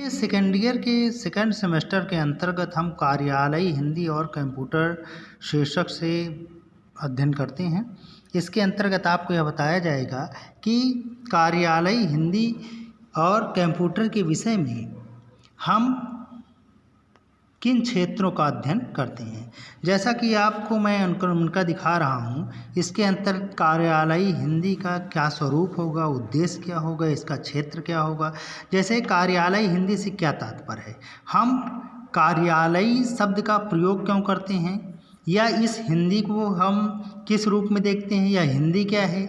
ये second year के second semester के अंतर्गत हम कार्यालय हिंदी और कंप्यूटर शीर्षक से अध्ययन करते हैं। इसके अंतर्गत आपको यह बताया जाएगा कि कार्यालय हिंदी और कंप्यूटर के विषय में हम किन क्षेत्रों का अध्ययन करते हैं। जैसा कि आपको मैं उनका दिखा रहा हूँ, इसके अंतर्गत कार्यालय हिंदी का क्या स्वरूप होगा, उद्देश्य क्या होगा, इसका क्षेत्र क्या होगा। जैसे कार्यालय हिंदी से क्या तात्पर्य है, हम कार्यालय शब्द का प्रयोग क्यों करते हैं, या इस हिंदी को हम किस रूप में देखते हैं, या हिंदी क्या है,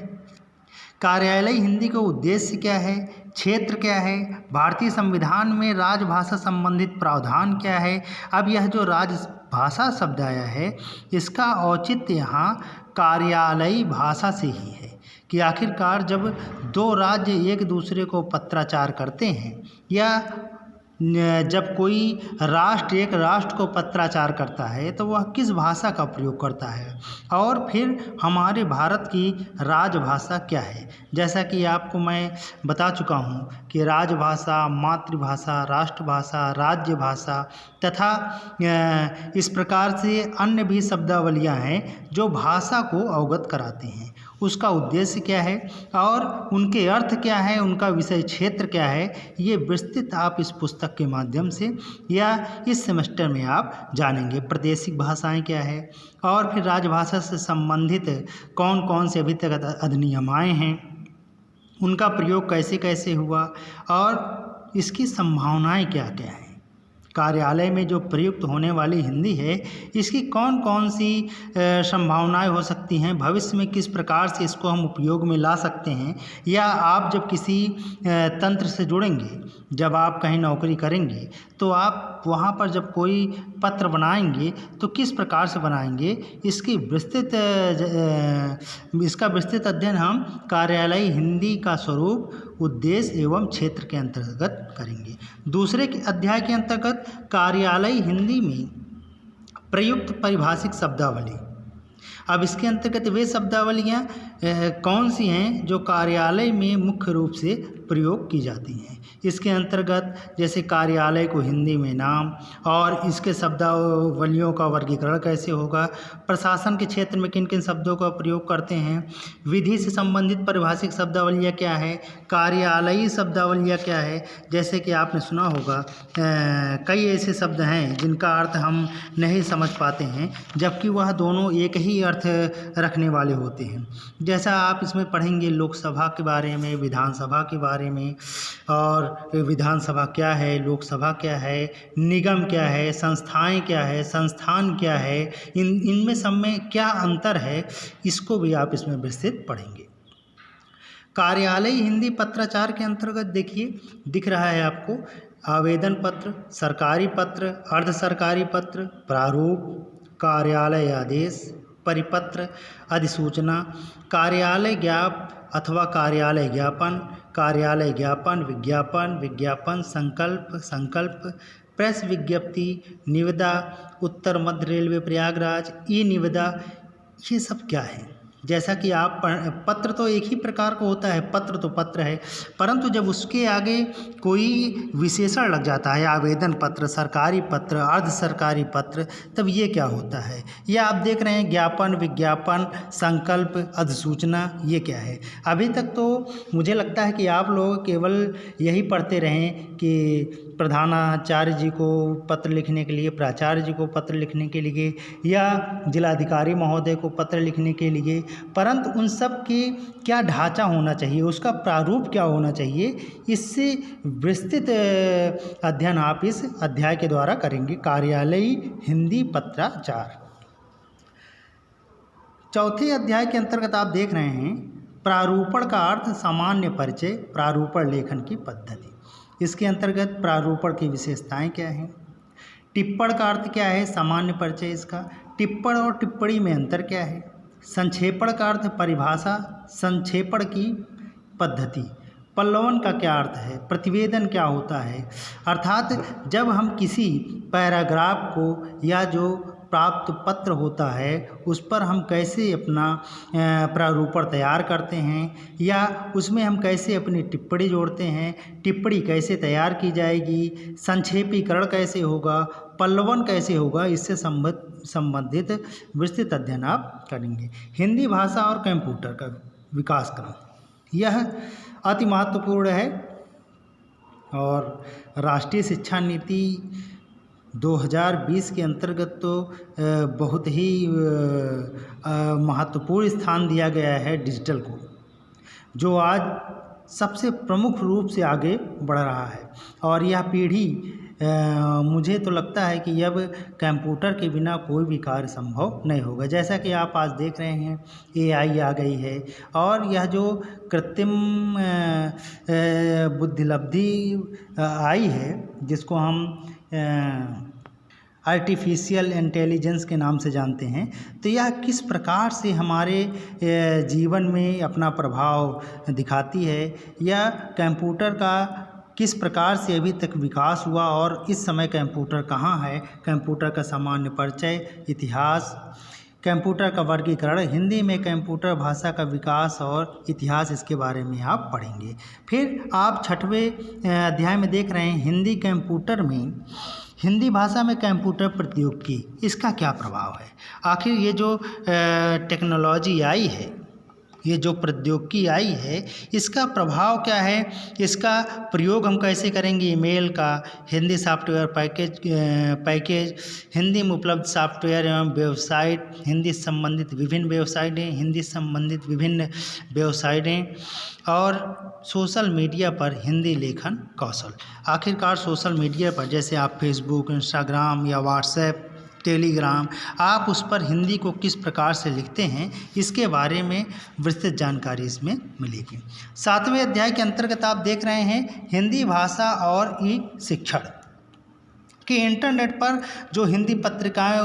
कार्यालय हिंदी का उद्देश्य क्या है, क्षेत्र क्या है, भारतीय संविधान में राजभाषा संबंधित प्रावधान क्या है। अब यह जो राजभाषा शब्द आया है, इसका औचित्य यहाँ कार्यालयी भाषा से ही है कि आखिरकार जब दो राज्य एक दूसरे को पत्राचार करते हैं, या जब कोई राष्ट्र एक राष्ट्र को पत्राचार करता है, तो वह किस भाषा का प्रयोग करता है, और फिर हमारे भारत की राजभाषा क्या है। जैसा कि आपको मैं बता चुका हूँ कि राजभाषा, मातृभाषा, राष्ट्रभाषा, राज्य भाषा तथा इस प्रकार से अन्य भी शब्दावलियाँ हैं जो भाषा को अवगत कराते हैं। उसका उद्देश्य क्या है और उनके अर्थ क्या है, उनका विषय क्षेत्र क्या है, ये विस्तृत आप इस पुस्तक के माध्यम से या इस सेमेस्टर में आप जानेंगे। प्रादेशिक भाषाएं क्या है, और फिर राजभाषा से संबंधित कौन कौन से अभी तक अधिनियम आए हैं, उनका प्रयोग कैसे कैसे हुआ, और इसकी संभावनाएं क्या क्या हैं। कार्यालय में जो प्रयुक्त होने वाली हिंदी है, इसकी कौन कौन सी संभावनाएं हो सकती हैं, भविष्य में किस प्रकार से इसको हम उपयोग में ला सकते हैं, या आप जब किसी तंत्र से जुड़ेंगे, जब आप कहीं नौकरी करेंगे, तो आप वहाँ पर जब कोई पत्र बनाएंगे तो किस प्रकार से बनाएंगे, इसका विस्तृत अध्ययन हम कार्यालय हिंदी का स्वरूप, उद्देश्य एवं क्षेत्र के अंतर्गत करेंगे। दूसरे के अध्याय के अंतर्गत कार्यालय हिंदी में प्रयुक्त पारिभाषिक शब्दावली। अब इसके अंतर्गत वे शब्दावलियाँ कौन सी हैं जो कार्यालय में मुख्य रूप से प्रयोग की जाती हैं। इसके अंतर्गत जैसे कार्यालय को हिंदी में नाम, और इसके शब्दावलियों का वर्गीकरण कैसे होगा, प्रशासन के क्षेत्र में किन किन शब्दों का प्रयोग करते हैं, विधि से संबंधित पारिभाषिक शब्दावलियाँ क्या है, कार्यालयी शब्दावलियाँ क्या है। जैसे कि आपने सुना होगा कई ऐसे शब्द हैं जिनका अर्थ हम नहीं समझ पाते हैं, जबकि वह दोनों एक ही अर्थ रखने वाले होते हैं। जैसा आप इसमें पढ़ेंगे लोकसभा के बारे में, विधानसभा के बारे में, और विधानसभा क्या है, लोकसभा क्या है, निगम क्या है, संस्थाएं क्या है, संस्थान क्या है, इनमें सब में क्या अंतर है, इसको भी आप इसमें विस्तृत पढ़ेंगे। कार्यालय हिंदी पत्राचार के अंतर्गत देखिए दिख रहा है आपको आवेदन पत्र, सरकारी पत्र, अर्ध सरकारी पत्र, प्रारूप, कार्यालय आदेश, परिपत्र, अधिसूचना, कार्यालय ज्ञाप अथवा कार्यालय ज्ञापन, कार्यालय ज्ञापन, विज्ञापन, विज्ञापन, संकल्प, प्रेस विज्ञप्ति, निविदा, उत्तर मध्य रेलवे प्रयागराज, ई निविदा, ये सब क्या है। जैसा कि आप पत्र तो एक ही प्रकार का होता है, पत्र तो पत्र है, परंतु जब उसके आगे कोई विशेषण लग जाता है, आवेदन पत्र, सरकारी पत्र, अर्ध सरकारी पत्र, तब ये क्या होता है। यह आप देख रहे हैं ज्ञापन, विज्ञापन, संकल्प, अधिसूचना, ये क्या है। अभी तक तो मुझे लगता है कि आप लोग केवल यही पढ़ते रहें कि प्रधानाचार्य जी को पत्र लिखने के लिए, प्राचार्य जी को पत्र लिखने के लिए, या जिलाधिकारी महोदय को पत्र लिखने के लिए, परंतु उन सब के क्या ढांचा होना चाहिए, उसका प्रारूप क्या होना चाहिए, इससे विस्तृत अध्ययन आप इस अध्याय के द्वारा करेंगे। कार्यालयी हिंदी पत्राचार। चौथे अध्याय के अंतर्गत आप देख रहे हैं प्रारूपण का अर्थ, सामान्य परिचय, प्रारूपण लेखन की पद्धति। इसके अंतर्गत प्रारूपण की विशेषताएं क्या हैं, टिप्पण का अर्थ क्या है, सामान्य परिचय इसका, टिप्पण और टिप्पणी में अंतर क्या है, संक्षेपण का अर्थ परिभाषा, संक्षेपण की पद्धति, पल्लवन का क्या अर्थ है, प्रतिवेदन क्या होता है। अर्थात जब हम किसी पैराग्राफ को या जो प्राप्त पत्र होता है उस पर हम कैसे अपना प्रारूपण तैयार करते हैं या उसमें हम कैसे अपनी टिप्पणी जोड़ते हैं, टिप्पणी कैसे तैयार की जाएगी, संक्षेपीकरण कैसे होगा, पल्लवन कैसे होगा, इससे संबंधित विस्तृत अध्ययन आप करेंगे। हिंदी भाषा और कंप्यूटर का विकास क्रम, यह अति महत्वपूर्ण है और राष्ट्रीय शिक्षा नीति 2020 के अंतर्गत तो बहुत ही महत्वपूर्ण स्थान दिया गया है डिजिटल को, जो आज सबसे प्रमुख रूप से आगे बढ़ रहा है। और यह पीढ़ी मुझे तो लगता है कि अब कंप्यूटर के बिना कोई भी कार्य संभव नहीं होगा। जैसा कि आप आज देख रहे हैं AI आ गई है और यह जो कृत्रिम बुद्धिलब्धि आई है जिसको हम आर्टिफिशियल इंटेलिजेंस के नाम से जानते हैं, तो यह किस प्रकार से हमारे जीवन में अपना प्रभाव दिखाती है या कंप्यूटर का किस प्रकार से अभी तक विकास हुआ और इस समय कंप्यूटर कहाँ है, कंप्यूटर का सामान्य परिचय, इतिहास, कंप्यूटर का वर्गीकरण, हिंदी में कंप्यूटर भाषा का विकास और इतिहास, इसके बारे में आप पढ़ेंगे। फिर आप 6वें अध्याय में देख रहे हैं हिंदी कंप्यूटर में, हिंदी भाषा में कंप्यूटर प्रौद्योगिकी, इसका क्या प्रभाव है। आखिर ये जो टेक्नोलॉजी आई है, ये जो प्रौद्योगिकी आई है, इसका प्रभाव क्या है, इसका प्रयोग हम कैसे करेंगे। ईमेल का, हिंदी सॉफ्टवेयर पैकेज, हिंदी में उपलब्ध सॉफ्टवेयर एवं वेबसाइट, हिंदी संबंधित विभिन्न वेबसाइटें, हिंदी संबंधित विभिन्न वेबसाइटें और सोशल मीडिया पर हिंदी लेखन कौशल। आखिरकार सोशल मीडिया पर जैसे आप फेसबुक, इंस्टाग्राम या व्हाट्सएप, टेलीग्राम, आप उस पर हिंदी को किस प्रकार से लिखते हैं, इसके बारे में विस्तृत जानकारी इसमें मिलेगी। 7वें अध्याय के अंतर्गत आप देख रहे हैं हिंदी भाषा और ई शिक्षण कि इंटरनेट पर जो हिंदी पत्रिकाएं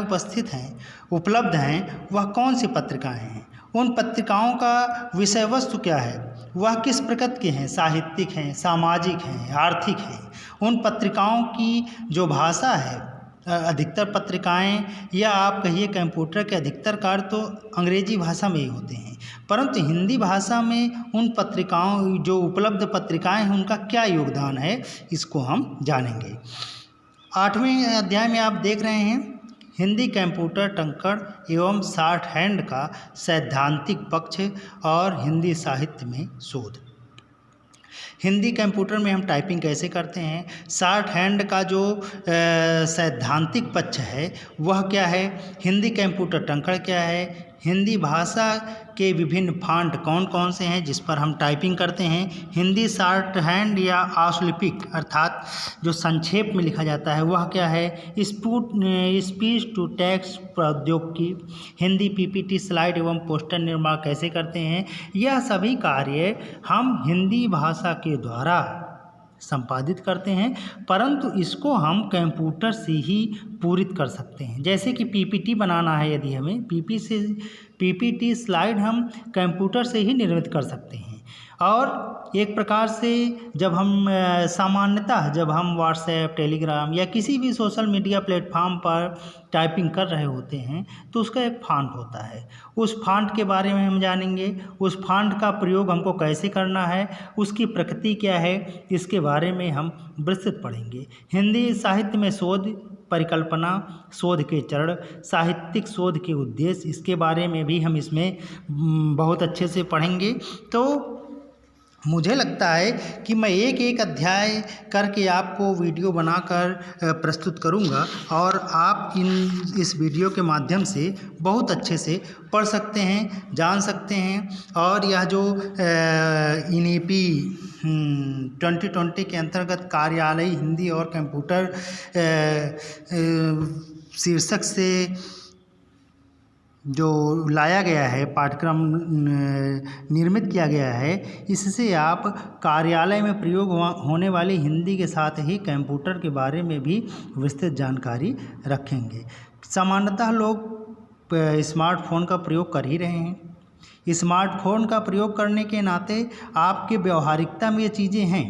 उपलब्ध हैं वह कौन सी पत्रिकाएं हैं, उन पत्रिकाओं का विषय वस्तु क्या है, वह किस प्रकार के हैं, साहित्यिक हैं, सामाजिक हैं, आर्थिक हैं। उन पत्रिकाओं की जो भाषा है, अधिकतर पत्रिकाएं या आप कहिए कंप्यूटर के अधिकतर कार्य तो अंग्रेजी भाषा में ही होते हैं, परंतु हिंदी भाषा में उन पत्रिकाओं जो उपलब्ध पत्रिकाएं हैं उनका क्या योगदान है, इसको हम जानेंगे। 8वें अध्याय में आप देख रहे हैं हिंदी कंप्यूटर टंकण एवं शॉर्ट हैंड का सैद्धांतिक पक्ष और हिंदी साहित्य में शोध। हिंदी कंप्यूटर में हम टाइपिंग कैसे करते हैं, शॉर्ट हैंड का जो सैद्धांतिक पक्ष है वह क्या है, हिंदी कंप्यूटर टंकण क्या है, हिंदी भाषा के विभिन्न फॉन्ट कौन कौन से हैं जिस पर हम टाइपिंग करते हैं, हिंदी शॉर्ट हैंड या आशुलिपिक अर्थात जो संक्षेप में लिखा जाता है वह क्या है, स्पीच टू टेक्स्ट प्रौद्योगिकी, हिंदी PPT स्लाइड एवं पोस्टर निर्माण कैसे करते हैं, यह सभी कार्य हम हिंदी भाषा के द्वारा संपादित करते हैं, परंतु इसको हम कंप्यूटर से ही पूरित कर सकते हैं। जैसे कि PPT बनाना है, यदि हमें PPT स्लाइड हम कंप्यूटर से ही निर्मित कर सकते हैं। और एक प्रकार से जब हम सामान्यतः जब हम व्हाट्सएप, टेलीग्राम या किसी भी सोशल मीडिया प्लेटफॉर्म पर टाइपिंग कर रहे होते हैं तो उसका एक फॉन्ट होता है, उस फॉन्ट के बारे में हम जानेंगे, उस फॉन्ट का प्रयोग हमको कैसे करना है, उसकी प्रकृति क्या है, इसके बारे में हम विस्तृत पढ़ेंगे। हिंदी साहित्य में शोध, परिकल्पना, शोध के चरण, साहित्यिक शोध के उद्देश्य, इसके बारे में भी हम इसमें बहुत अच्छे से पढ़ेंगे। तो मुझे लगता है कि मैं एक एक अध्याय करके आपको वीडियो बनाकर प्रस्तुत करूंगा और आप इस वीडियो के माध्यम से बहुत अच्छे से पढ़ सकते हैं, जान सकते हैं। और यह जो NEP 2020 के अंतर्गत कार्यालय हिंदी और कंप्यूटर शीर्षक से जो लाया गया है, पाठ्यक्रम निर्मित किया गया है, इससे आप कार्यालय में प्रयोग होने वाली हिंदी के साथ ही कंप्यूटर के बारे में भी विस्तृत जानकारी रखेंगे। सामान्यतः लोग स्मार्टफोन का प्रयोग कर ही रहे हैं। स्मार्टफोन का प्रयोग करने के नाते आपके व्यवहारिकता में ये चीज़ें हैं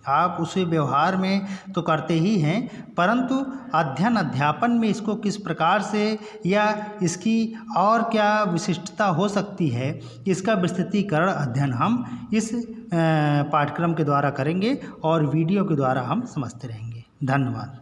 आप उसे व्यवहार में तो करते ही हैं, परंतु अध्ययन अध्यापन में इसको किस प्रकार से या इसकी और क्या विशिष्टता हो सकती है, इसका विस्तृतीकरण अध्ययन हम इस पाठ्यक्रम के द्वारा करेंगे और वीडियो के द्वारा हम समझते रहेंगे। धन्यवाद।